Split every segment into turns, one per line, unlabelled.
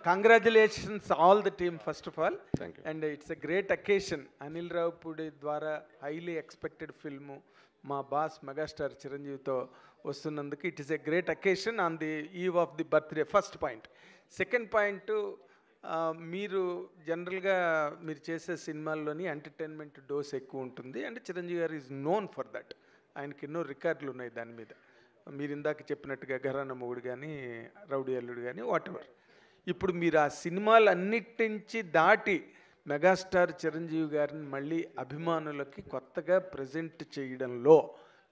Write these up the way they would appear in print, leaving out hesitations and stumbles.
Congratulations all the team first of all.
Thank you.
And it's a great occasion. Anil Ravipudi ద్వారా highly expected film మా boss megastar చిరంజీవితో వస్తున్నందుకు it is a great occasion on the eve of the birthday. First point. Second point, మీరు జనరల్గా మీరు చేసే సినిమాల్లోని entertainment dose ఎక్కువ ఉంటుంది. అండ్ చిరంజీవి గారు ఈజ్ నోన్ ఫర్ దట్. ఆయనకి ఎన్నో రికార్డులు ఉన్నాయి దాని మీద. మీరు ఇందాక చెప్పినట్టుగా ఘరానా మొగుడు కానీ, రౌడీ అల్లుడు కానీ, వాట్ ఎవర్. ఇప్పుడు మీరు ఆ సినిమాలన్నిటి నుంచి దాటి మెగాస్టార్ చిరంజీవి గారిని మళ్ళీ అభిమానులకి కొత్తగా ప్రజెంట్ చేయడంలో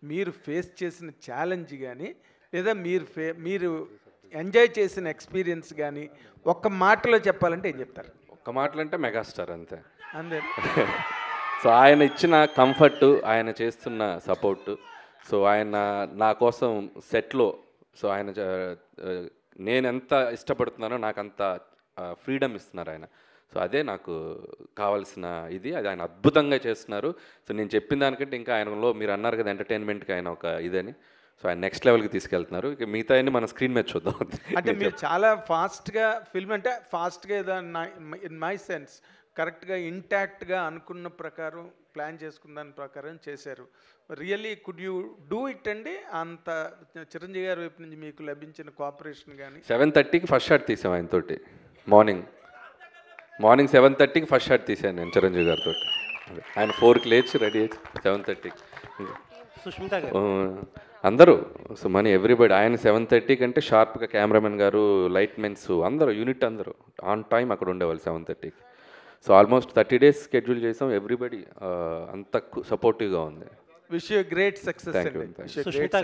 మీరు ఫేస్ చేసిన ఛాలెంజ్ కానీ, లేదా మీరు ఎంజాయ్ చేసిన ఎక్స్పీరియన్స్ కానీ ఒక్క మాటలో చెప్పాలంటే ఏం చెప్తారు?
ఒక్క మాటలు అంటే మెగాస్టార్ అంతే.
అంతే.
సో ఆయన ఇచ్చిన కంఫర్ట్, ఆయన చేస్తున్న సపోర్టు, సో ఆయన నా కోసం సెట్లో, సో ఆయన నేను ఎంత ఇష్టపడుతున్నానో నాకు అంత ఫ్రీడమ్ ఇస్తున్నారు ఆయన. సో అదే నాకు కావాల్సిన ఇది. అది ఆయన అద్భుతంగా చేస్తున్నారు. సో నేను చెప్పిన దానికంటే ఇంకా ఆయనలో మీరు అన్నారు కదా ఎంటర్టైన్మెంట్కి ఆయన ఒక ఇదని, సో ఆయన నెక్స్ట్ లెవెల్కి తీసుకెళ్తున్నారు. ఇక మిగతా అన్ని మన స్క్రీన్ మీద చూద్దాం.
అంటే మీరు చాలా ఫాస్ట్గా ఫిల్మ్, అంటే ఫాస్ట్గా ఏదో ఇన్ మై సెన్స్ కరెక్ట్గా ఇంటాక్ట్గా అనుకున్న ప్రకారం ప్లాన్ చేసుకున్న దాని ప్రకారం చేశారు. Really could you do it అండి? అంత చిరంజీవి గారి వైపు నుంచి మీకు లభించిన కోఆపరేషన్ కానీ.
7:30కి ఫస్ట్ షాట్ తీసాం ఆయనతోటి. మార్నింగ్ 7:30కి ఫస్ట్ షాట్ తీసాను నేను చిరంజీవి గారితో. ఆయన 4కి లేచి రెడీ అయ్యి 7:30కి
సుష్మిత గారు
అందరూ, సో మనీ ఎవ్రీబడి. ఆయన 7:30కి అంటే షార్ప్గా కెమెరామెన్ గారు, లైట్ మెన్స్ అందరూ, యూనిట్ అందరూ ఆన్ టైం అక్కడ ఉండేవాళ్ళు 7:30కి. సో ఆల్మోస్ట్ 30 days స్కెడ్యూల్ చేసాం. ఎవ్రీబడి అంత సపోర్టివ్గా ఉంది.
Wish you great success.
Thank you.
Sushmita